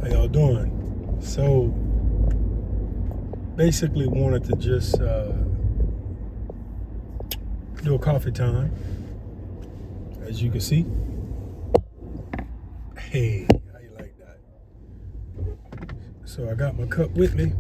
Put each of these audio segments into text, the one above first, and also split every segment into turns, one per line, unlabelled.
How y'all doing? So basically wanted to just do a coffee time. As you can see. Hey, how you like that? So I got my cup with me.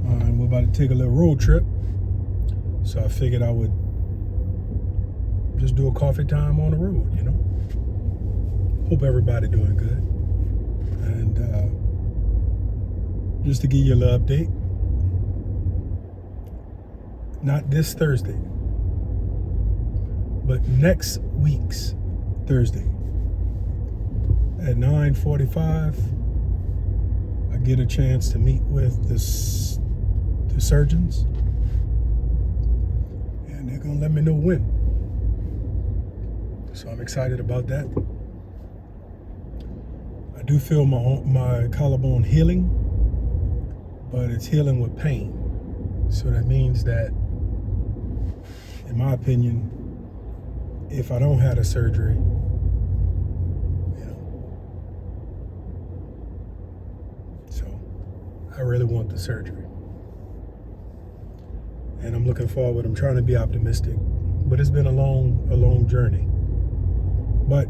And we're about to take a little road trip. So I figured I would just do a coffee time on the road, you know. Hope everybody doing good. And just to give you a little update, not this Thursday, but next week's Thursday at 9:45, I get a chance to meet with the surgeons, and they're gonna let me know when. So I'm excited about that. I do feel my collarbone healing, but it's healing with pain. So that means that, in my opinion, if I don't have a surgery, you know, so I really want the surgery. And I'm looking forward. I'm trying to be optimistic, but it's been a long journey. But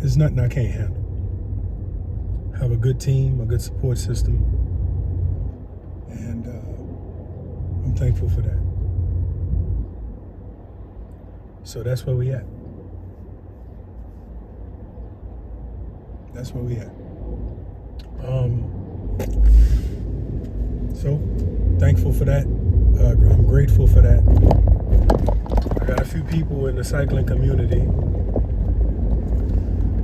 it's nothing I can't handle. Have a good team, a good support system, and I'm thankful for that. So that's where we at. That's where we at. So thankful for that. I'm grateful for that. I got a few people in the cycling community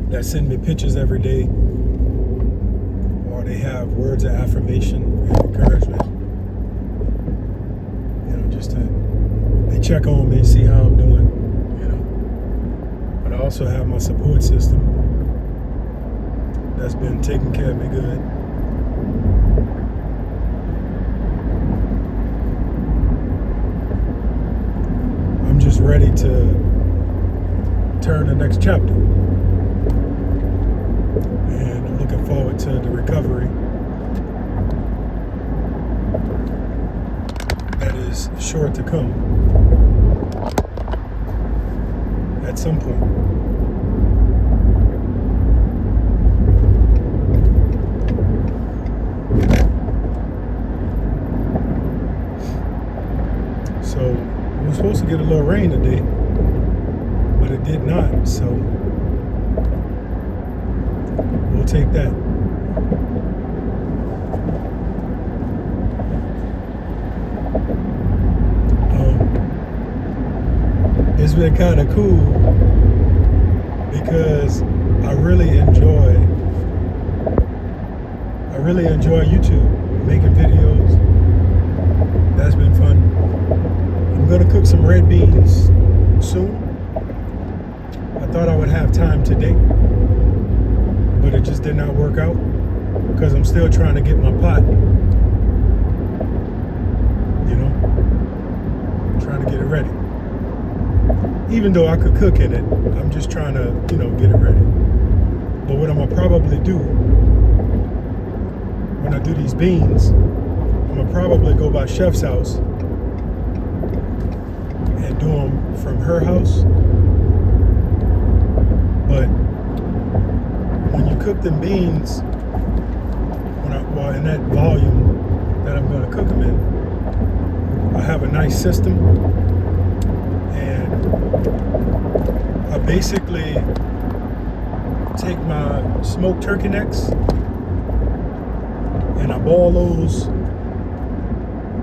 that send me pictures every day, or they have words of affirmation and encouragement. You know, they check on me, see how I'm doing. But I also have my support system that's been taking care of me good. I'm just ready to turn the next chapter. And I'm looking forward to the recovery that is sure to come at some point. So we were supposed to get a little rain today, but it did not, so we'll take that. It's been kind of cool because I really enjoy YouTube, making videos. That's been fun. I'm gonna cook some red beans soon. I thought I would have time today, but it just did not work out because I'm still trying to get my pot, you know, trying to get it ready. Even though I could cook in it, I'm just trying to, get it ready. But what I'm gonna probably do when I do these beans, I'm gonna probably go by Chef's house and do them from her house. But when you cook them beans, in that volume that I'm gonna cook them in, I have a nice system. And I basically take my smoked turkey necks and I boil those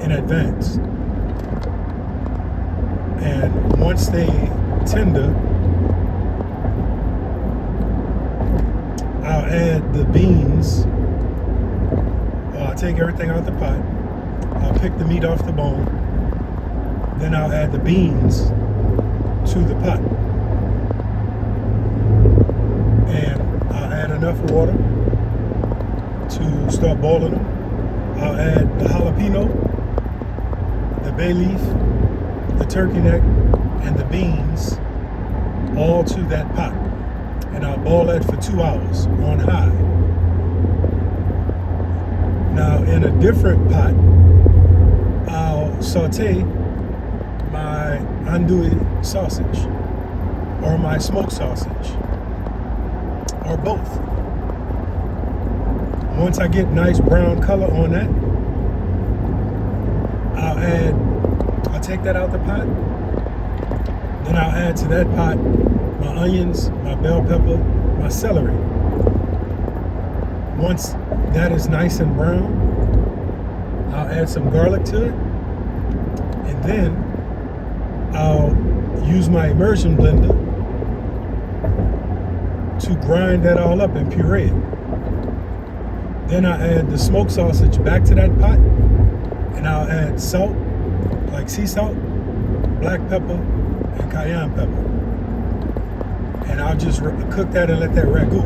in advance. And once they tender, I'll add the beans. I'll take everything out the pot. I'll pick the meat off the bone. Then I'll add the beans to the pot. And I'll add enough water to start boiling them. I'll add the jalapeno, the bay leaf, the turkey neck, and the beans all to that pot. And I'll boil that for 2 hours on high. a different pot, I'll saute my andouille sausage or my smoked sausage or both. Once I get nice brown color on that, I'll take that out the pot. Then I'll add to that pot my onions, my bell pepper, my celery. Once that is nice and brown, I'll add some garlic to it. And then I'll use my immersion blender to grind that all up and puree it. Then I add the smoked sausage back to that pot, and I'll add salt, like sea salt, black pepper, and cayenne pepper. And I'll just cook that and let that ragu.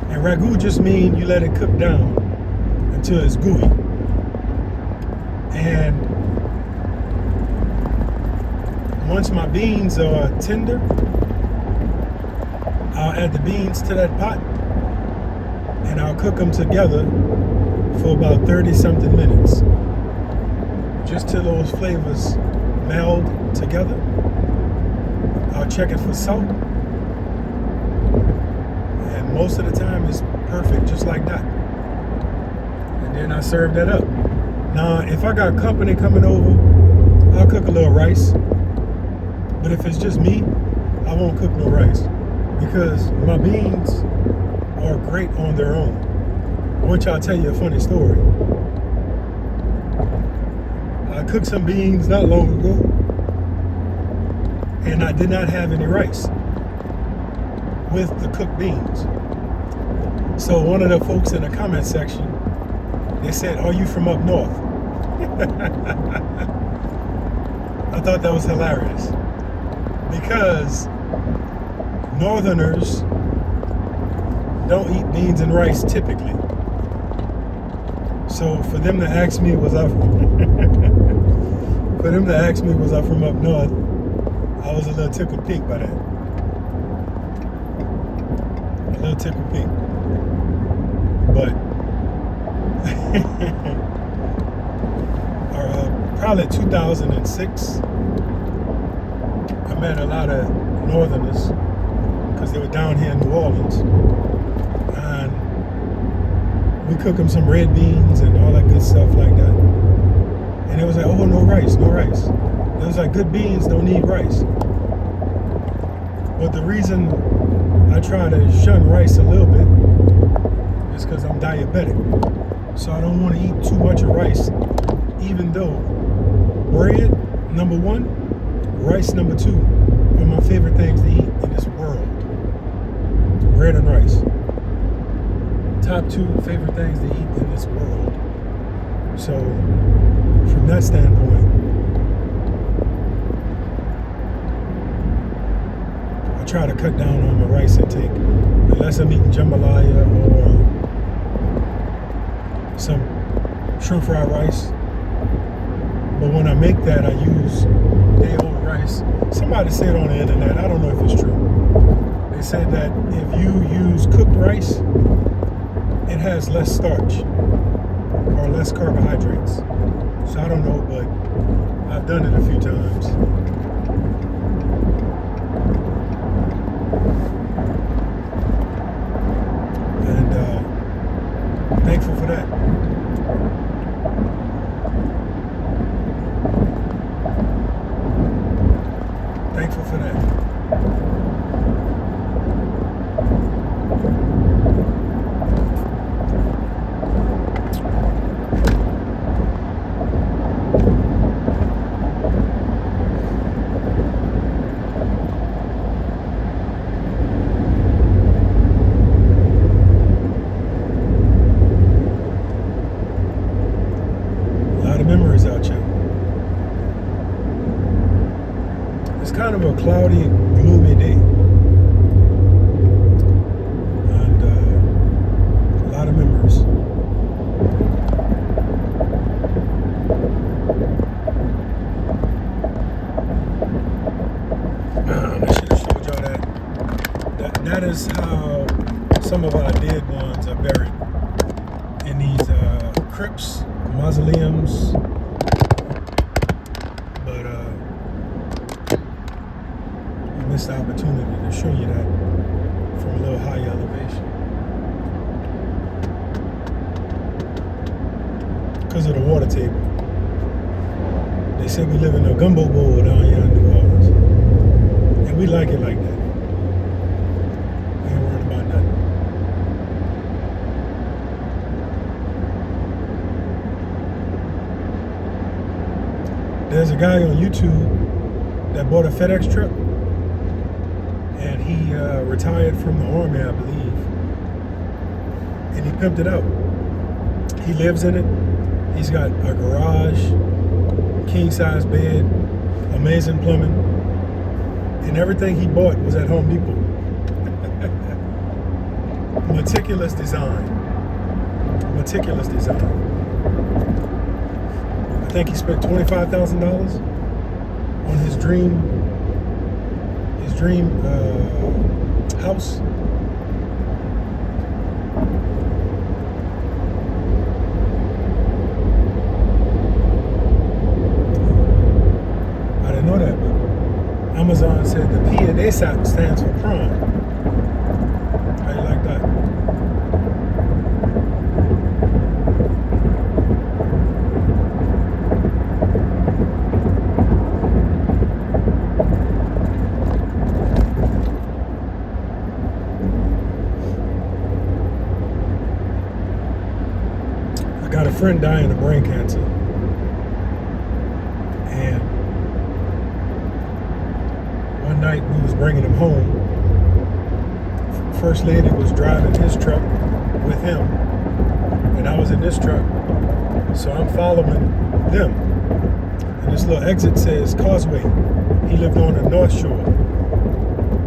And ragu just means you let it cook down until it's gooey. And once my beans are tender, I'll add the beans to that pot, and I'll cook them together for about 30-something minutes, just till those flavors meld together. I'll check it for salt, and most of the time it's perfect just like that. And then I serve that up. Now, if I got company coming over, I'll cook a little rice. But if it's just me, I won't cook no rice, because my beans are great on their own. I want y'all to tell you a funny story. I cooked some beans not long ago, and I did not have any rice with the cooked beans. So one of the folks in the comment section, they said, "Are you from up north?" I thought that was hilarious, because Northerners don't eat beans and rice typically. So for them to ask me was I from up north, I was a little tickled pink by that. A little tickled pink. But probably 2006, I met a lot of Northerners because they were down here in New Orleans, and we cooked them some red beans and all that good stuff like that. And it was like, "Oh, no rice, no rice." It was like, good beans don't need rice. But the reason I try to shun rice a little bit is because I'm diabetic. So I don't want to eat too much of rice, even though bread, number one, rice, number two, are my favorite things to eat in this world. Bread and rice. Top two favorite things to eat in this world. So, from that standpoint, I try to cut down on my rice intake, unless I'm eating jambalaya or some shrimp fried rice. But when I make that, I use day-old rice. Somebody said on the internet, I don't know if it's true, they said that if you use cooked rice, it has less starch or less carbohydrates. So I don't know, but I've done it a few times. And thankful for that. Thankful for that. Memories out here. It's kind of a cloudy, gloomy day, and a lot of memories. I should have showed y'all that is how some of our dead ones are buried, in these crypts, mausoleums, but I missed the opportunity to show you that from a little higher elevation because of the water table. They say we live in a gumbo bowl down here in New Orleans, and we like it like that. We ain't worried about nothing. There's a guy on YouTube that bought a FedEx truck, and he retired from the Army, I believe, and he pimped it out. He lives in it. He's got a garage, king-size bed, amazing plumbing, and everything he bought was at Home Depot. Meticulous design. Meticulous design. I think he spent $25,000 on his dream house. I didn't know that, but Amazon said the P in ASAP stands for Prime. How you like that? I got a friend dying of brain cancer, and one night we was bringing him home. First lady was driving his truck with him, and I was in this truck, so I'm following them. And this little exit says Causeway. He lived on the North Shore,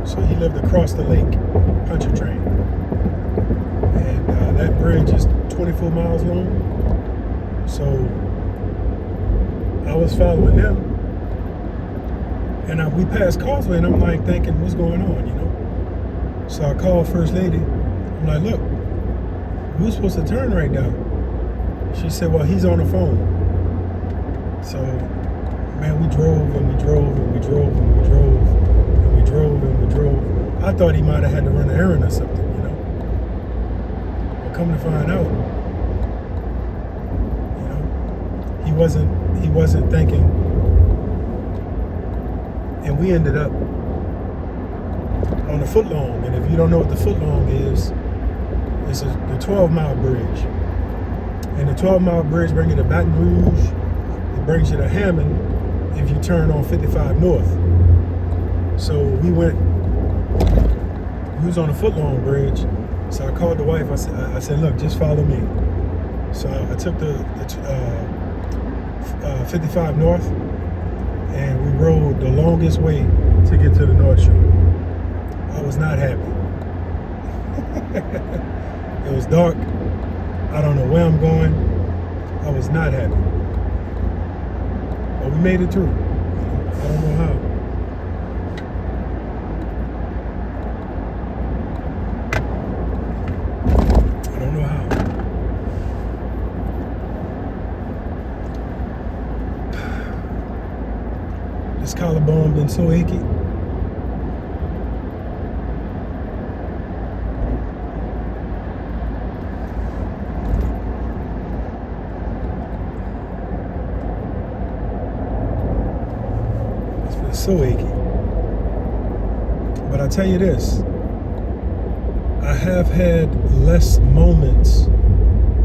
so he lived across the lake, Pontchartrain. And that bridge is 24 miles long. So I was following them, and we passed Causeway, and I'm like thinking, what's going on, you know? So I called First Lady. I'm like, look, we were supposed to turn right now. She said, well, he's on the phone. So, man, we drove and we drove and we drove and we drove and we drove and we drove. I thought he might have had to run an errand or something, you know? But come to find out, you know, he wasn't thinking. And we ended up on the footlong. And if you don't know what the footlong is, it's the 12-mile bridge. And the 12-mile bridge brings you to Baton Rouge. It brings you to Hammond if you turn on 55 North. So we was on the footlong bridge. So I called the wife. I said, look, just follow me. So I took the 55 North, and we rode the longest way to get to the North Shore. I was not happy. It was dark. I don't know where I'm going. I was not happy. But we made it through. I don't know how. I don't know how. This collarbone been so achy. So achy. But I tell you this, I have had less moments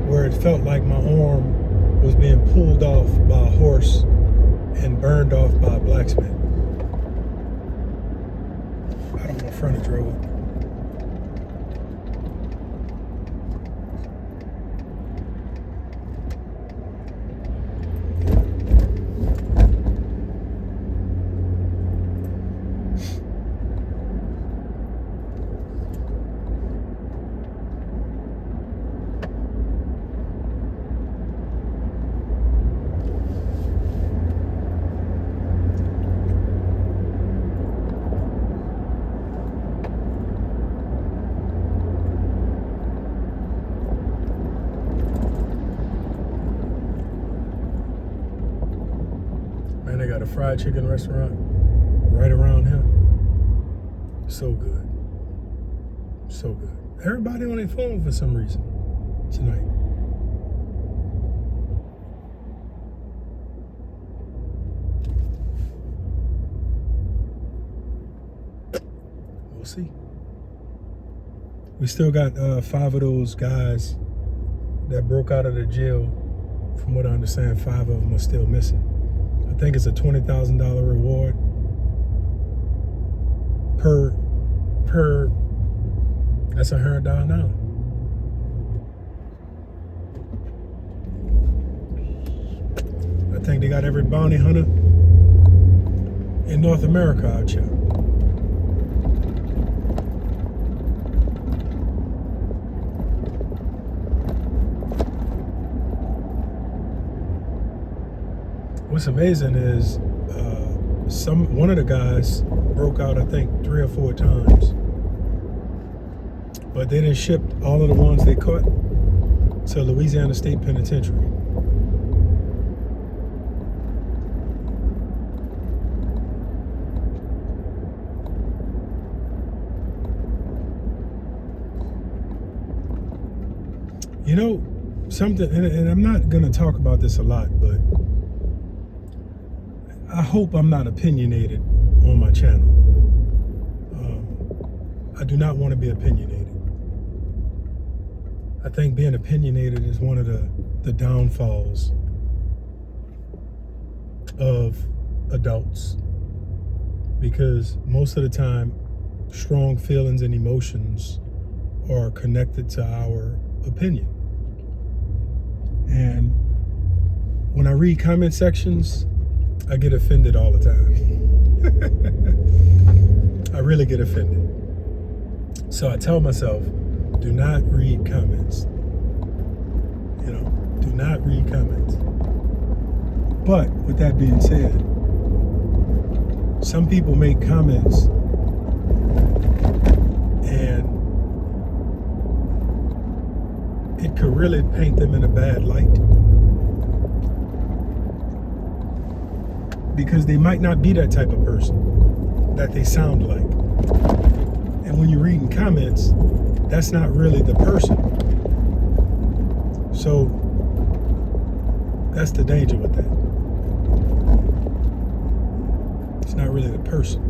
where it felt like my arm was being pulled off by a horse and burned off by a blacksmith. Out on my frontage road. a fried chicken restaurant right around here. So good. So good. Everybody on their phone for some reason tonight. We'll see. We still got 5 of those guys that broke out of the jail. From what I understand, 5 of them are still missing. I think it's a $20,000 reward per. That's $100 now. I think they got every bounty hunter in North America out here. What's amazing is one of the guys broke out, I think, 3 or 4 times, but they didn't ship all of the ones they caught to Louisiana State Penitentiary. You know, something, and I'm not going to talk about this a lot, but I hope I'm not opinionated on my channel. I do not want to be opinionated. I think being opinionated is one of the downfalls of adults, because most of the time strong feelings and emotions are connected to our opinion. And when I read comment sections, I get offended all the time. I really get offended. So I tell myself, do not read comments. You know, do not read comments. But with that being said, some people make comments and it could really paint them in a bad light, because they might not be that type of person that they sound like. And when you're reading comments, that's not really the person. So that's the danger with that. It's not really the person.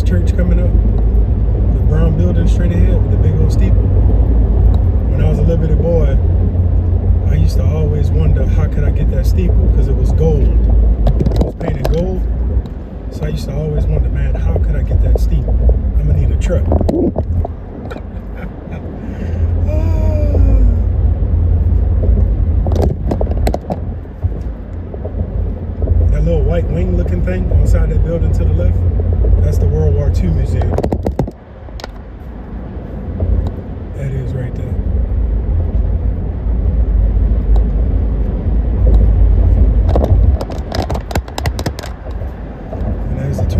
Church coming up, the brown building straight ahead with the big old steeple. When I was a little bitty boy, I used to always wonder, how could I get that steeple? Because it was gold. It was painted gold. So I used to always wonder, man, how could I get that steeple? I'm gonna need a truck. That little white wing looking thing outside that building to the left, that's the World War II museum. That is right there.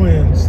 twins.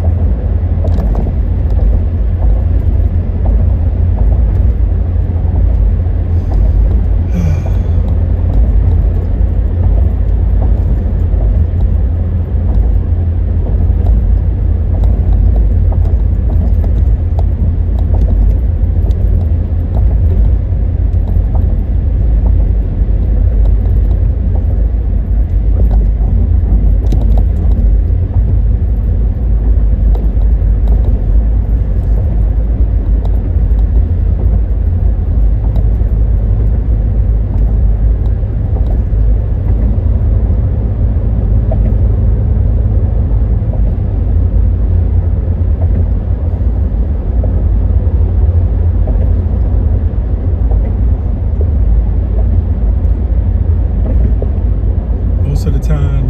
Most of the time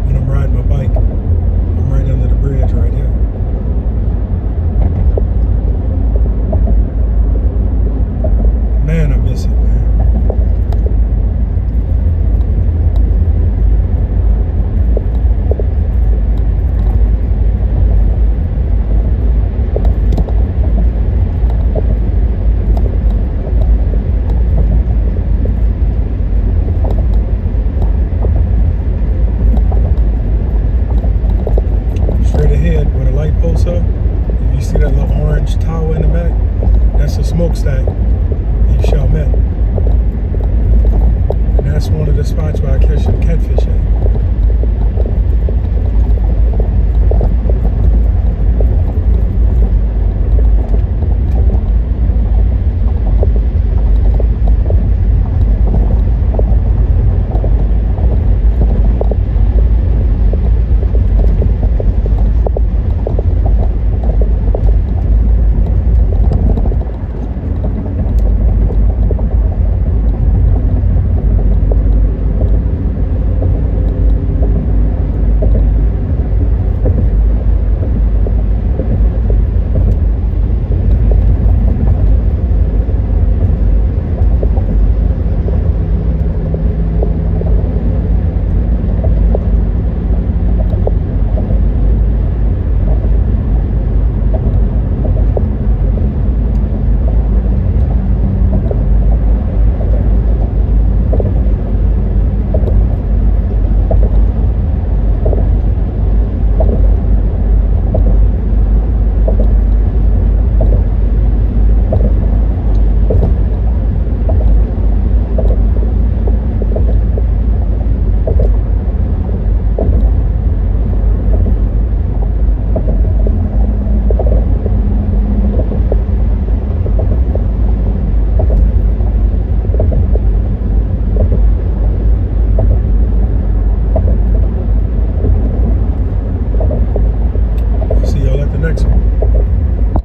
when I'm riding my bike, I'm right under the bridge right here. Man, I miss it, man. Straight ahead where the light posts are, if you see that little orange tower in the back, that's a smokestack in Chalmette. And that's one of the spots where I catch some catfish at.